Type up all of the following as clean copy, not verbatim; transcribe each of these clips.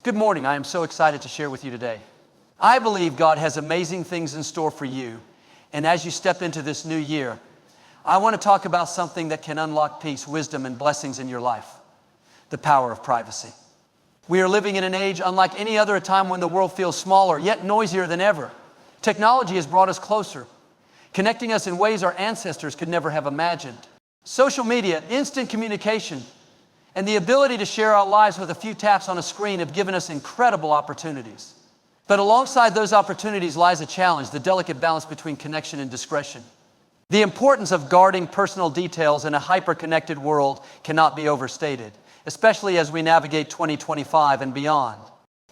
Good morning. I am so excited to share with you today. I believe God has amazing things in store for you. And as you step into this new year, I want to talk about something that can unlock peace, wisdom, and blessings in your life. The power of privacy. We are living in an age unlike any other, a time when the world feels smaller, yet noisier than ever. Technology has brought us closer, connecting us in ways our ancestors could never have imagined. Social media, instant communication, and the ability to share our lives with a few taps on a screen have given us incredible opportunities. But alongside those opportunities lies a challenge, the delicate balance between connection and discretion. The importance of guarding personal details in a hyper-connected world cannot be overstated, especially as we navigate 2025 and beyond.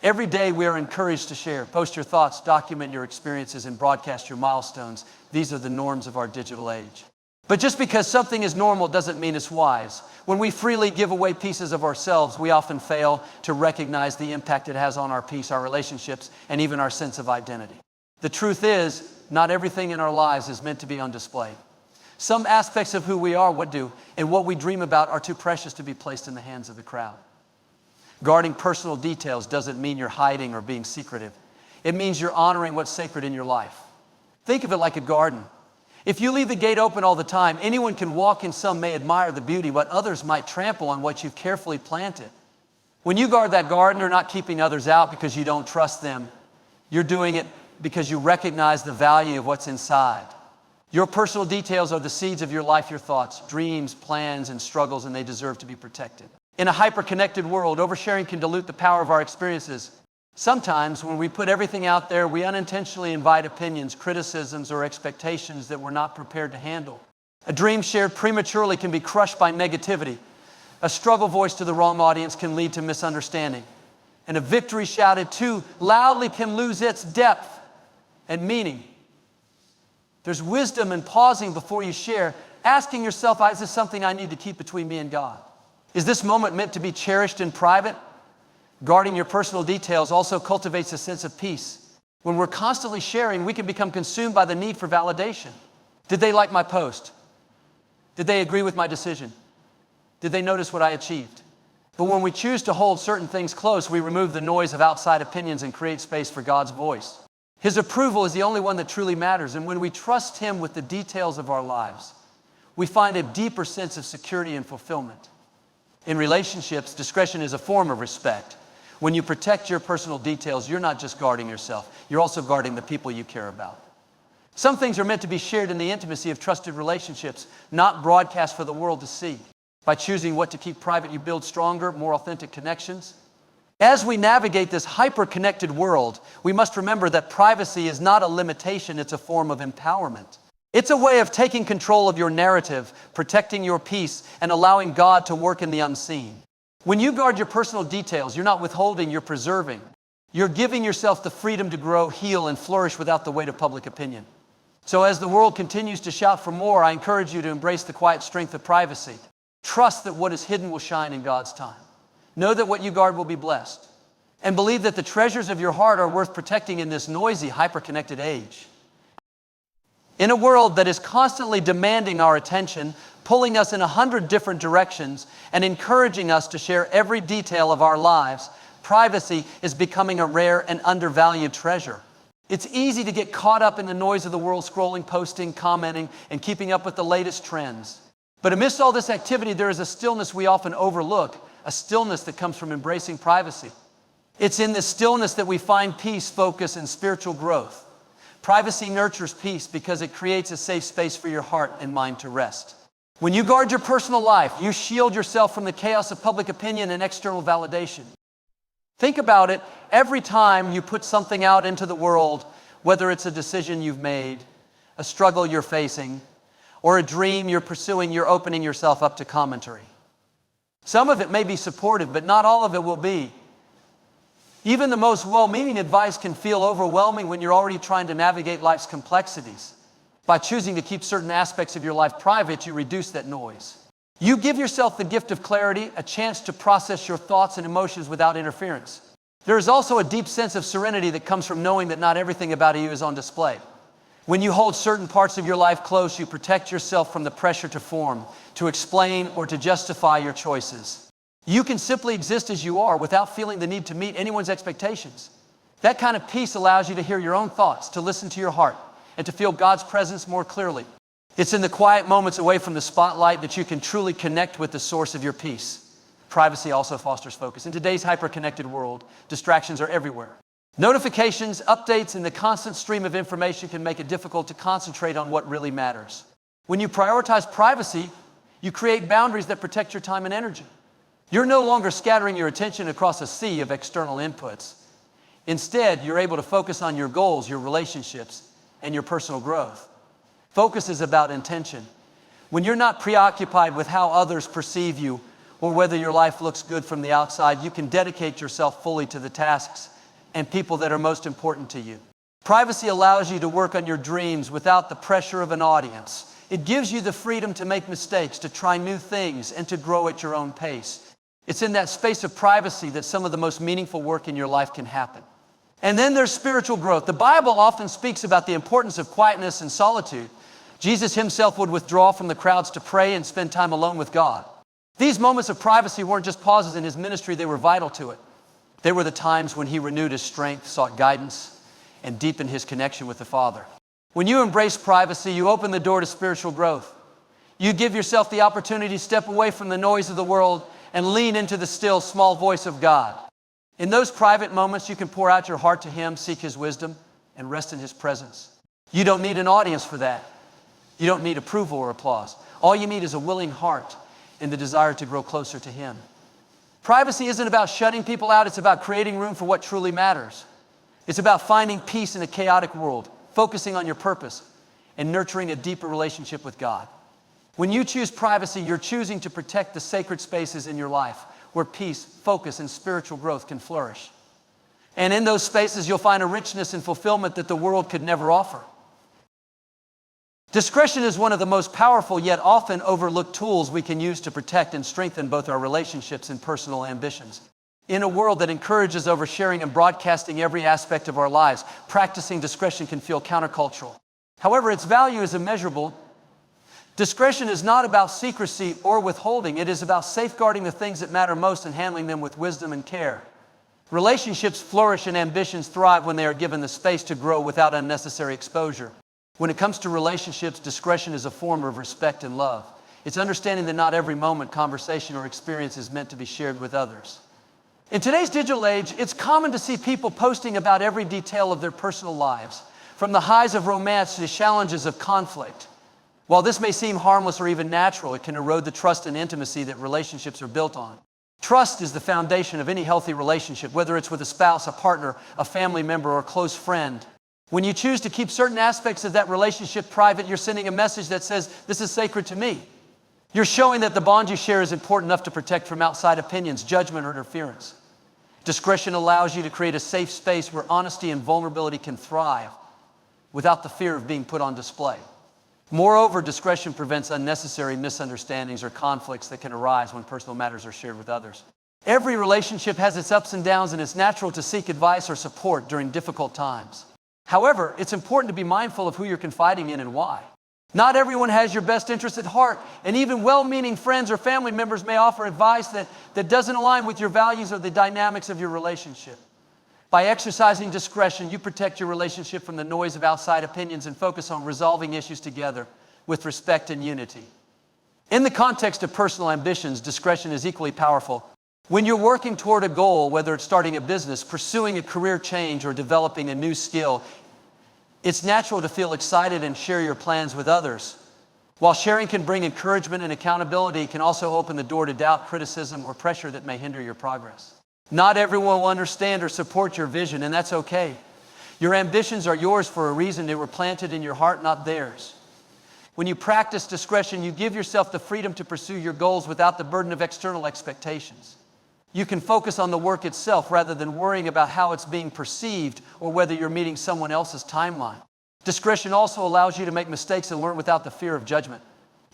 Every day we are encouraged to share, post your thoughts, document your experiences, and broadcast your milestones. These are the norms of our digital age. But just because something is normal doesn't mean it's wise. When we freely give away pieces of ourselves, we often fail to recognize the impact it has on our peace, our relationships, and even our sense of identity. The truth is, not everything in our lives is meant to be on display. Some aspects of who we are, and what we dream about are too precious to be placed in the hands of the crowd. Guarding personal details doesn't mean you're hiding or being secretive. It means you're honoring what's sacred in your life. Think of it like a garden. If you leave the gate open all the time, anyone can walk in. Some may admire the beauty, but others might trample on what you've carefully planted. When you guard that garden, you're not keeping others out because you don't trust them. You're doing it because you recognize the value of what's inside. Your personal details are the seeds of your life, your thoughts, dreams, plans, and struggles, and they deserve to be protected. In a hyper-connected world, oversharing can dilute the power of our experiences. Sometimes when we put everything out there, we unintentionally invite opinions, criticisms, or expectations that we're not prepared to handle. A dream shared prematurely can be crushed by negativity. A struggle voiced to the wrong audience can lead to misunderstanding. And a victory shouted too loudly can lose its depth and meaning. There's wisdom in pausing before you share, asking yourself, is this something I need to keep between me and God? Is this moment meant to be cherished in private? Guarding your personal details also cultivates a sense of peace. When we're constantly sharing, we can become consumed by the need for validation. Did they like my post? Did they agree with my decision? Did they notice what I achieved? But when we choose to hold certain things close, we remove the noise of outside opinions and create space for God's voice. His approval is the only one that truly matters, and when we trust Him with the details of our lives, we find a deeper sense of security and fulfillment. In relationships, discretion is a form of respect. When you protect your personal details, you're not just guarding yourself, you're also guarding the people you care about. Some things are meant to be shared in the intimacy of trusted relationships, not broadcast for the world to see. By choosing what to keep private, you build stronger, more authentic connections. As we navigate this hyper-connected world, we must remember that privacy is not a limitation, it's a form of empowerment. It's a way of taking control of your narrative, protecting your peace, and allowing God to work in the unseen. When you guard your personal details, you're not withholding, you're preserving. You're giving yourself the freedom to grow, heal, and flourish without the weight of public opinion. So as the world continues to shout for more, I encourage you to embrace the quiet strength of privacy. Trust that what is hidden will shine in God's time. Know that what you guard will be blessed. And believe that the treasures of your heart are worth protecting in this noisy, hyper-connected age. In a world that is constantly demanding our attention, pulling us in 100 different directions, and encouraging us to share every detail of our lives, privacy is becoming a rare and undervalued treasure. It's easy to get caught up in the noise of the world, scrolling, posting, commenting, and keeping up with the latest trends. But amidst all this activity, there is a stillness we often overlook, a stillness that comes from embracing privacy. It's in this stillness that we find peace, focus, and spiritual growth. Privacy nurtures peace because it creates a safe space for your heart and mind to rest. When you guard your personal life, you shield yourself from the chaos of public opinion and external validation. Think about it. Every time you put something out into the world, whether it's a decision you've made, a struggle you're facing, or a dream you're pursuing, you're opening yourself up to commentary. Some of it may be supportive, but not all of it will be. Even the most well-meaning advice can feel overwhelming when you're already trying to navigate life's complexities. By choosing to keep certain aspects of your life private, you reduce that noise. You give yourself the gift of clarity, a chance to process your thoughts and emotions without interference. There is also a deep sense of serenity that comes from knowing that not everything about you is on display. When you hold certain parts of your life close, you protect yourself from the pressure to form, to explain, or to justify your choices. You can simply exist as you are without feeling the need to meet anyone's expectations. That kind of peace allows you to hear your own thoughts, to listen to your heart, and to feel God's presence more clearly. It's in the quiet moments away from the spotlight that you can truly connect with the source of your peace. Privacy also fosters focus. In today's hyper-connected world, distractions are everywhere. Notifications, updates, and the constant stream of information can make it difficult to concentrate on what really matters. When you prioritize privacy, you create boundaries that protect your time and energy. You're no longer scattering your attention across a sea of external inputs. Instead, you're able to focus on your goals, your relationships, and your personal growth. Focus is about intention. When you're not preoccupied with how others perceive you or whether your life looks good from the outside, you can dedicate yourself fully to the tasks and people that are most important to you. Privacy allows you to work on your dreams without the pressure of an audience. It gives you the freedom to make mistakes, to try new things, and to grow at your own pace. It's in that space of privacy that some of the most meaningful work in your life can happen. And then there's spiritual growth. The Bible often speaks about the importance of quietness and solitude. Jesus himself would withdraw from the crowds to pray and spend time alone with God. These moments of privacy weren't just pauses in his ministry, they were vital to it. They were the times when he renewed his strength, sought guidance, and deepened his connection with the Father. When you embrace privacy, you open the door to spiritual growth. You give yourself the opportunity to step away from the noise of the world and lean into the still, small voice of God. In those private moments, you can pour out your heart to him, seek his wisdom, and rest in his presence. You don't need an audience for that. You don't need approval or applause. All you need is a willing heart and the desire to grow closer to him. Privacy isn't about shutting people out. It's about creating room for what truly matters. It's about finding peace in a chaotic world, focusing on your purpose, and nurturing a deeper relationship with God. When you choose privacy, you're choosing to protect the sacred spaces in your life where peace, focus, and spiritual growth can flourish. And in those spaces, you'll find a richness and fulfillment that the world could never offer. Discretion is one of the most powerful yet often overlooked tools we can use to protect and strengthen both our relationships and personal ambitions. In a world that encourages oversharing and broadcasting every aspect of our lives, practicing discretion can feel countercultural. However, its value is immeasurable. Discretion is not about secrecy or withholding. It is about safeguarding the things that matter most and handling them with wisdom and care. Relationships flourish and ambitions thrive when they are given the space to grow without unnecessary exposure. When it comes to relationships, discretion is a form of respect and love. It's understanding that not every moment, conversation, or experience is meant to be shared with others. In today's digital age, it's common to see people posting about every detail of their personal lives, from the highs of romance to the challenges of conflict. While this may seem harmless or even natural, it can erode the trust and intimacy that relationships are built on. Trust is the foundation of any healthy relationship, whether it's with a spouse, a partner, a family member, or a close friend. When you choose to keep certain aspects of that relationship private, you're sending a message that says, this is sacred to me. You're showing that the bond you share is important enough to protect from outside opinions, judgment, or interference. Discretion allows you to create a safe space where honesty and vulnerability can thrive without the fear of being put on display. Moreover, discretion prevents unnecessary misunderstandings or conflicts that can arise when personal matters are shared with others. Every relationship has its ups and downs, and it's natural to seek advice or support during difficult times. However, it's important to be mindful of who you're confiding in and why. Not everyone has your best interests at heart, and even well-meaning friends or family members may offer advice that doesn't align with your values or the dynamics of your relationship. By exercising discretion, you protect your relationship from the noise of outside opinions and focus on resolving issues together with respect and unity. In the context of personal ambitions, discretion is equally powerful. When you're working toward a goal, whether it's starting a business, pursuing a career change, or developing a new skill, it's natural to feel excited and share your plans with others. While sharing can bring encouragement and accountability, it can also open the door to doubt, criticism, or pressure that may hinder your progress. Not everyone will understand or support your vision, and that's okay. Your ambitions are yours for a reason. They were planted in your heart, not theirs. When you practice discretion, you give yourself the freedom to pursue your goals without the burden of external expectations. You can focus on the work itself rather than worrying about how it's being perceived or whether you're meeting someone else's timeline. Discretion also allows you to make mistakes and learn without the fear of judgment.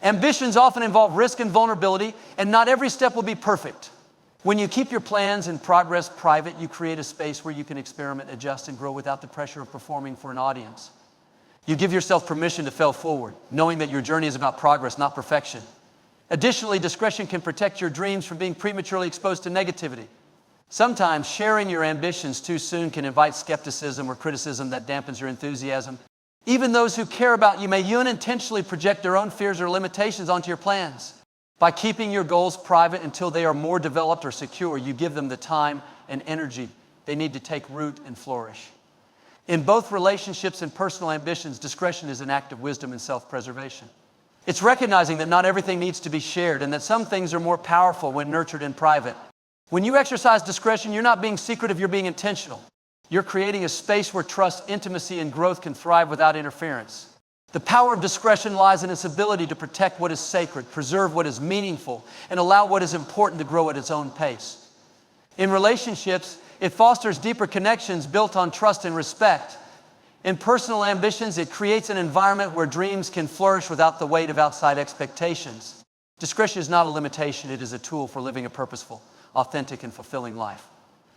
Ambitions often involve risk and vulnerability, and not every step will be perfect. When you keep your plans and progress private, you create a space where you can experiment, adjust, and grow without the pressure of performing for an audience. You give yourself permission to fail forward, knowing that your journey is about progress, not perfection. Additionally, discretion can protect your dreams from being prematurely exposed to negativity. Sometimes sharing your ambitions too soon can invite skepticism or criticism that dampens your enthusiasm. Even those who care about you may unintentionally project their own fears or limitations onto your plans. By keeping your goals private until they are more developed or secure, you give them the time and energy they need to take root and flourish. In both relationships and personal ambitions, discretion is an act of wisdom and self-preservation. It's recognizing that not everything needs to be shared and that some things are more powerful when nurtured in private. When you exercise discretion, you're not being secretive, you're being intentional. You're creating a space where trust, intimacy, and growth can thrive without interference. The power of discretion lies in its ability to protect what is sacred, preserve what is meaningful, and allow what is important to grow at its own pace. In relationships, it fosters deeper connections built on trust and respect. In personal ambitions, it creates an environment where dreams can flourish without the weight of outside expectations. Discretion is not a limitation, it is a tool for living a purposeful, authentic, and fulfilling life.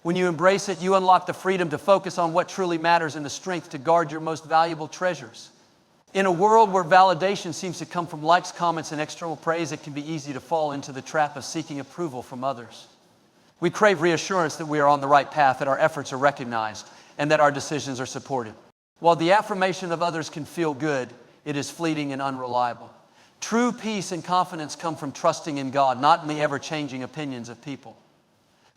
When you embrace it, you unlock the freedom to focus on what truly matters and the strength to guard your most valuable treasures. In a world where validation seems to come from likes, comments, and external praise, it can be easy to fall into the trap of seeking approval from others. We crave reassurance that we are on the right path, that our efforts are recognized, and that our decisions are supported. While the affirmation of others can feel good, it is fleeting and unreliable. True peace and confidence come from trusting in God, not in the ever-changing opinions of people.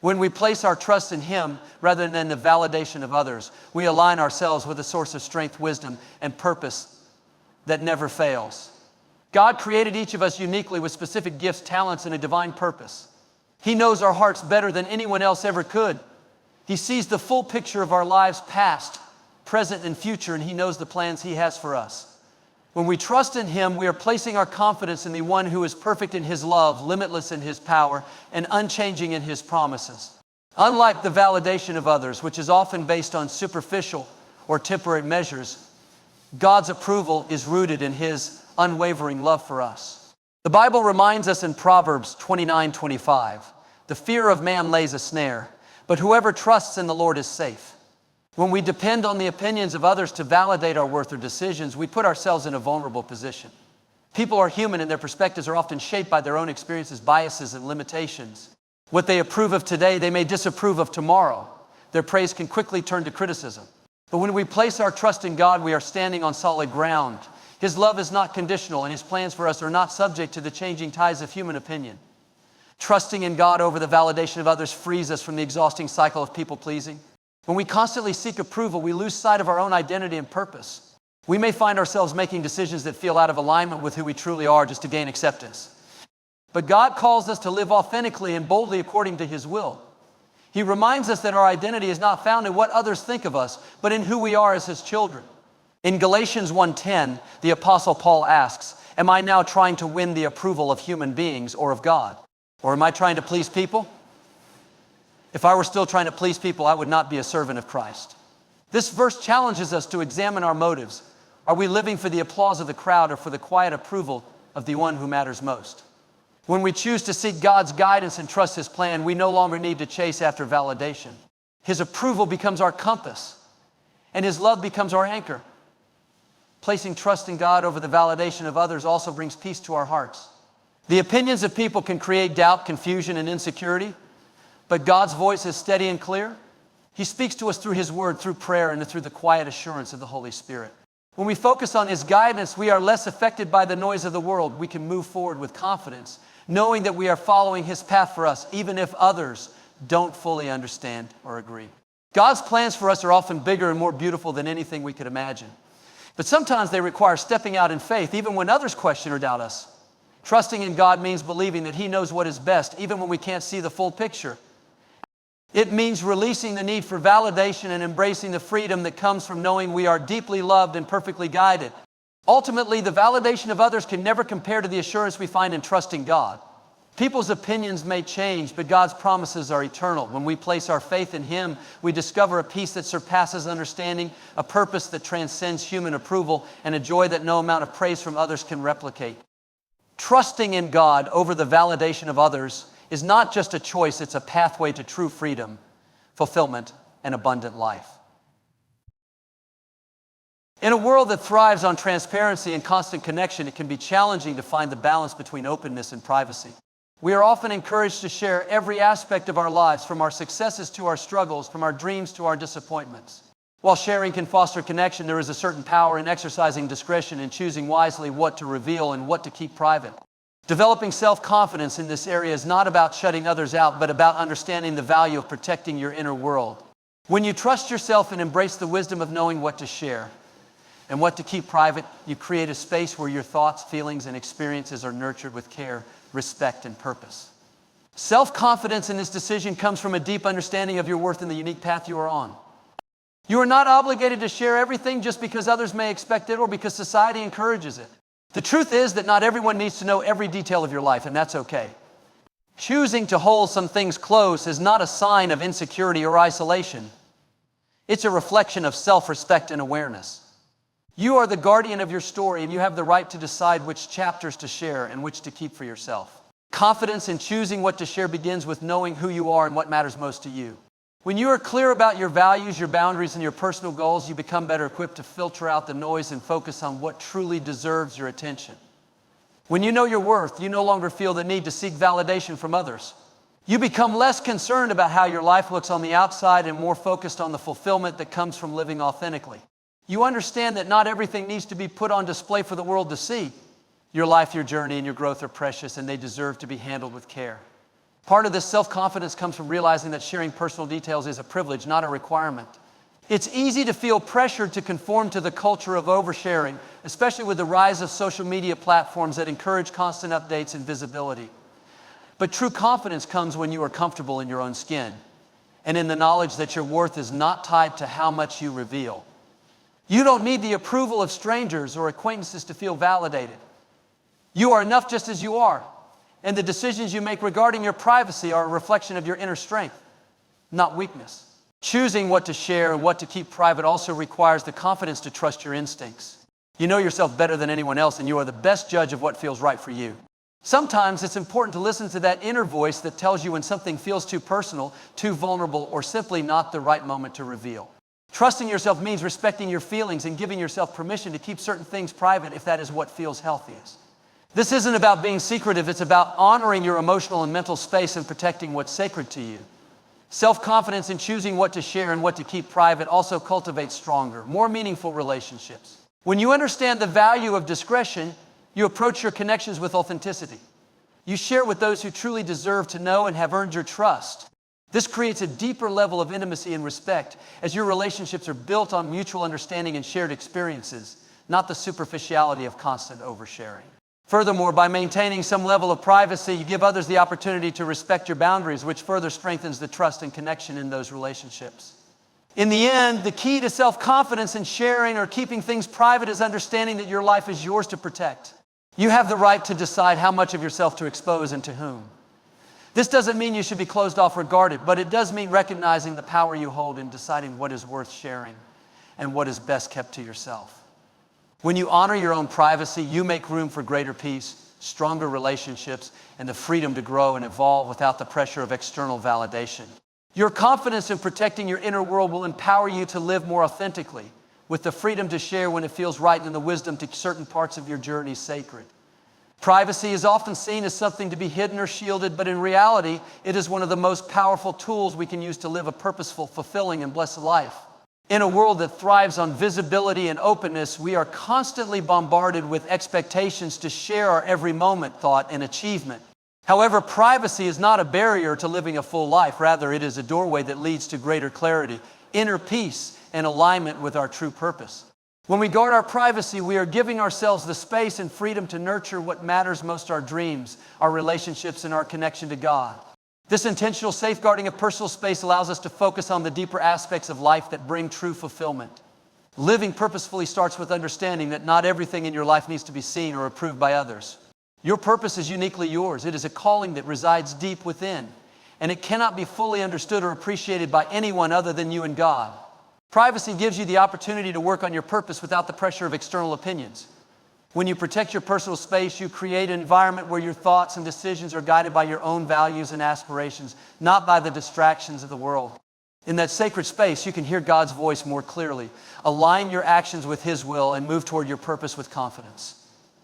When we place our trust in Him rather than the validation of others, we align ourselves with a source of strength, wisdom, and purpose that never fails. God created each of us uniquely with specific gifts, talents, and a divine purpose. He knows our hearts better than anyone else ever could. He sees the full picture of our lives, past, present, and future, and He knows the plans He has for us. When we trust in Him, we are placing our confidence in the one who is perfect in His love, limitless in His power, and unchanging in His promises. Unlike the validation of others, which is often based on superficial or temporary measures, God's approval is rooted in His unwavering love for us. The Bible reminds us in Proverbs 29:25, "The fear of man lays a snare, but whoever trusts in the Lord is safe." When we depend on the opinions of others to validate our worth or decisions, we put ourselves in a vulnerable position. People are human and their perspectives are often shaped by their own experiences, biases, and limitations. What they approve of today, they may disapprove of tomorrow. Their praise can quickly turn to criticism. But when we place our trust in God, we are standing on solid ground. His love is not conditional, and His plans for us are not subject to the changing tides of human opinion. Trusting in God over the validation of others frees us from the exhausting cycle of people-pleasing. When we constantly seek approval, we lose sight of our own identity and purpose. We may find ourselves making decisions that feel out of alignment with who we truly are just to gain acceptance. But God calls us to live authentically and boldly according to His will. He reminds us that our identity is not found in what others think of us, but in who we are as His children. In Galatians 1:10, the Apostle Paul asks, "Am I now trying to win the approval of human beings or of God? Or am I trying to please people? If I were still trying to please people, I would not be a servant of Christ." This verse challenges us to examine our motives. Are we living for the applause of the crowd or for the quiet approval of the one who matters most? When we choose to seek God's guidance and trust His plan, we no longer need to chase after validation. His approval becomes our compass, and His love becomes our anchor. Placing trust in God over the validation of others also brings peace to our hearts. The opinions of people can create doubt, confusion, and insecurity, but God's voice is steady and clear. He speaks to us through His Word, through prayer, and through the quiet assurance of the Holy Spirit. When we focus on His guidance, we are less affected by the noise of the world. We can move forward with confidence, knowing that we are following His path for us, even if others don't fully understand or agree. God's plans for us are often bigger and more beautiful than anything we could imagine. But sometimes they require stepping out in faith, even when others question or doubt us. Trusting in God means believing that He knows what is best, even when we can't see the full picture. It means releasing the need for validation and embracing the freedom that comes from knowing we are deeply loved and perfectly guided. Ultimately, the validation of others can never compare to the assurance we find in trusting God. People's opinions may change, but God's promises are eternal. When we place our faith in Him, we discover a peace that surpasses understanding, a purpose that transcends human approval, and a joy that no amount of praise from others can replicate. Trusting in God over the validation of others is not just a choice, it's a pathway to true freedom, fulfillment, and abundant life. In a world that thrives on transparency and constant connection, it can be challenging to find the balance between openness and privacy. We are often encouraged to share every aspect of our lives, from our successes to our struggles, from our dreams to our disappointments. While sharing can foster connection, there is a certain power in exercising discretion and choosing wisely what to reveal and what to keep private. Developing self-confidence in this area is not about shutting others out, but about understanding the value of protecting your inner world. When you trust yourself and embrace the wisdom of knowing what to share and what to keep private, you create a space where your thoughts, feelings, and experiences are nurtured with care, respect, and purpose. Self-confidence in this decision comes from a deep understanding of your worth and the unique path you are on. You are not obligated to share everything just because others may expect it or because society encourages it. The truth is that not everyone needs to know every detail of your life, and that's okay. Choosing to hold some things close is not a sign of insecurity or isolation. It's a reflection of self-respect and awareness. You are the guardian of your story, and you have the right to decide which chapters to share and which to keep for yourself. Confidence in choosing what to share begins with knowing who you are and what matters most to you. When you are clear about your values, your boundaries, and your personal goals, you become better equipped to filter out the noise and focus on what truly deserves your attention. When you know your worth, you no longer feel the need to seek validation from others. You become less concerned about how your life looks on the outside and more focused on the fulfillment that comes from living authentically. You understand that not everything needs to be put on display for the world to see. Your life, your journey, and your growth are precious, and they deserve to be handled with care. Part of this self-confidence comes from realizing that sharing personal details is a privilege, not a requirement. It's easy to feel pressured to conform to the culture of oversharing, especially with the rise of social media platforms that encourage constant updates and visibility. But true confidence comes when you are comfortable in your own skin and in the knowledge that your worth is not tied to how much you reveal. You don't need the approval of strangers or acquaintances to feel validated. You are enough just as you are, and the decisions you make regarding your privacy are a reflection of your inner strength, not weakness. Choosing what to share and what to keep private also requires the confidence to trust your instincts. You know yourself better than anyone else, and you are the best judge of what feels right for you. Sometimes it's important to listen to that inner voice that tells you when something feels too personal, too vulnerable, or simply not the right moment to reveal. Trusting yourself means respecting your feelings and giving yourself permission to keep certain things private if that is what feels healthiest. This isn't about being secretive, it's about honoring your emotional and mental space and protecting what's sacred to you. Self-confidence in choosing what to share and what to keep private also cultivates stronger, more meaningful relationships. When you understand the value of discretion, you approach your connections with authenticity. You share with those who truly deserve to know and have earned your trust. This creates a deeper level of intimacy and respect as your relationships are built on mutual understanding and shared experiences, not the superficiality of constant oversharing. Furthermore, by maintaining some level of privacy, you give others the opportunity to respect your boundaries, which further strengthens the trust and connection in those relationships. In the end, the key to self-confidence in sharing or keeping things private is understanding that your life is yours to protect. You have the right to decide how much of yourself to expose and to whom. This doesn't mean you should be closed off or guarded, but it does mean recognizing the power you hold in deciding what is worth sharing and what is best kept to yourself. When you honor your own privacy, you make room for greater peace, stronger relationships, and the freedom to grow and evolve without the pressure of external validation. Your confidence in protecting your inner world will empower you to live more authentically, with the freedom to share when it feels right and the wisdom to keep certain parts of your journey sacred. Privacy is often seen as something to be hidden or shielded, but in reality, it is one of the most powerful tools we can use to live a purposeful, fulfilling, and blessed life. In a world that thrives on visibility and openness, we are constantly bombarded with expectations to share our every moment, thought, and achievement. However, privacy is not a barrier to living a full life. Rather, it is a doorway that leads to greater clarity, inner peace, and alignment with our true purpose. When we guard our privacy, we are giving ourselves the space and freedom to nurture what matters most: our dreams, our relationships, and our connection to God. This intentional safeguarding of personal space allows us to focus on the deeper aspects of life that bring true fulfillment. Living purposefully starts with understanding that not everything in your life needs to be seen or approved by others. Your purpose is uniquely yours. It is a calling that resides deep within, and it cannot be fully understood or appreciated by anyone other than you and God. Privacy gives you the opportunity to work on your purpose without the pressure of external opinions. When you protect your personal space, you create an environment where your thoughts and decisions are guided by your own values and aspirations, not by the distractions of the world. In that sacred space, you can hear God's voice more clearly, align your actions with His will, and move toward your purpose with confidence.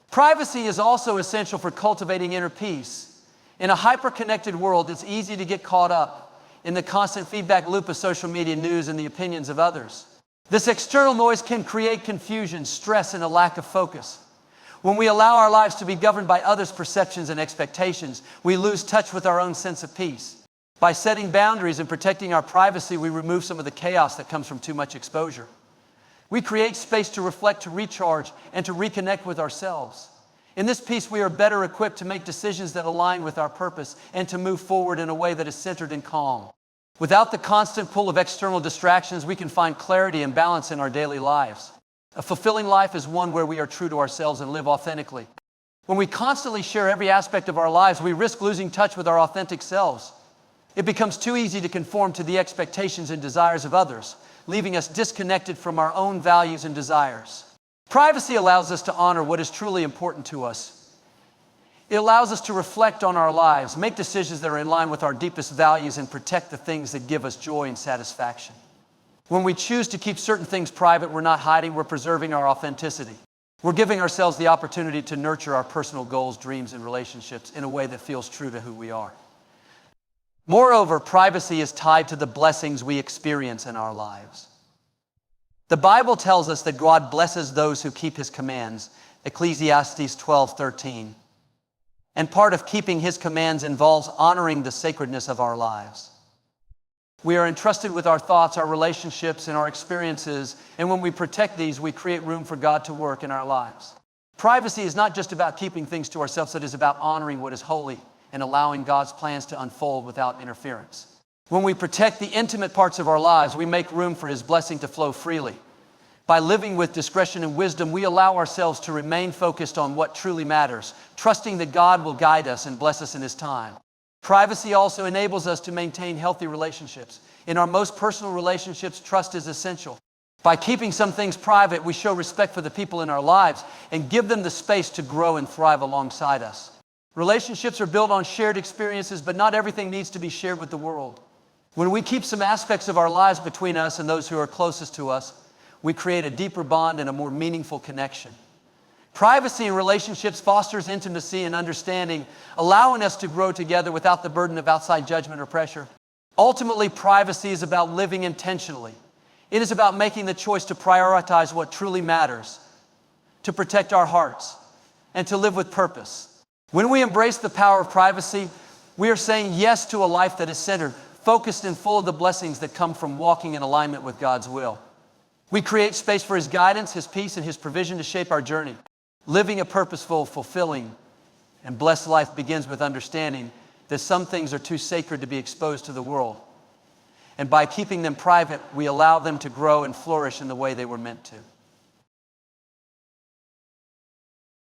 Privacy is also essential for cultivating inner peace. In a hyper-connected world, it's easy to get caught up in the constant feedback loop of social media news and the opinions of others. This external noise can create confusion, stress, and a lack of focus. When we allow our lives to be governed by others' perceptions and expectations, we lose touch with our own sense of peace. By setting boundaries and protecting our privacy, we remove some of the chaos that comes from too much exposure. We create space to reflect, to recharge, and to reconnect with ourselves. In this peace, we are better equipped to make decisions that align with our purpose and to move forward in a way that is centered and calm. Without the constant pull of external distractions, we can find clarity and balance in our daily lives. A fulfilling life is one where we are true to ourselves and live authentically. When we constantly share every aspect of our lives, we risk losing touch with our authentic selves. It becomes too easy to conform to the expectations and desires of others, leaving us disconnected from our own values and desires. Privacy allows us to honor what is truly important to us. It allows us to reflect on our lives, make decisions that are in line with our deepest values, and protect the things that give us joy and satisfaction. When we choose to keep certain things private, we're not hiding, we're preserving our authenticity. We're giving ourselves the opportunity to nurture our personal goals, dreams, and relationships in a way that feels true to who we are. Moreover, privacy is tied to the blessings we experience in our lives. The Bible tells us that God blesses those who keep His commands, Ecclesiastes 12:13. And part of keeping His commands involves honoring the sacredness of our lives. We are entrusted with our thoughts, our relationships, and our experiences, and when we protect these, we create room for God to work in our lives. Privacy is not just about keeping things to ourselves, it is about honoring what is holy and allowing God's plans to unfold without interference. When we protect the intimate parts of our lives, we make room for His blessing to flow freely. By living with discretion and wisdom, we allow ourselves to remain focused on what truly matters, trusting that God will guide us and bless us in His time. Privacy also enables us to maintain healthy relationships. In our most personal relationships, trust is essential. By keeping some things private, we show respect for the people in our lives and give them the space to grow and thrive alongside us. Relationships are built on shared experiences, but not everything needs to be shared with the world. When we keep some aspects of our lives between us and those who are closest to us, we create a deeper bond and a more meaningful connection. Privacy in relationships fosters intimacy and understanding, allowing us to grow together without the burden of outside judgment or pressure. Ultimately, privacy is about living intentionally. It is about making the choice to prioritize what truly matters, to protect our hearts, and to live with purpose. When we embrace the power of privacy, we are saying yes to a life that is centered, focused, and full of the blessings that come from walking in alignment with God's will. We create space for His guidance, His peace, and His provision to shape our journey. Living a purposeful, fulfilling, and blessed life begins with understanding that some things are too sacred to be exposed to the world. And by keeping them private, we allow them to grow and flourish in the way they were meant to.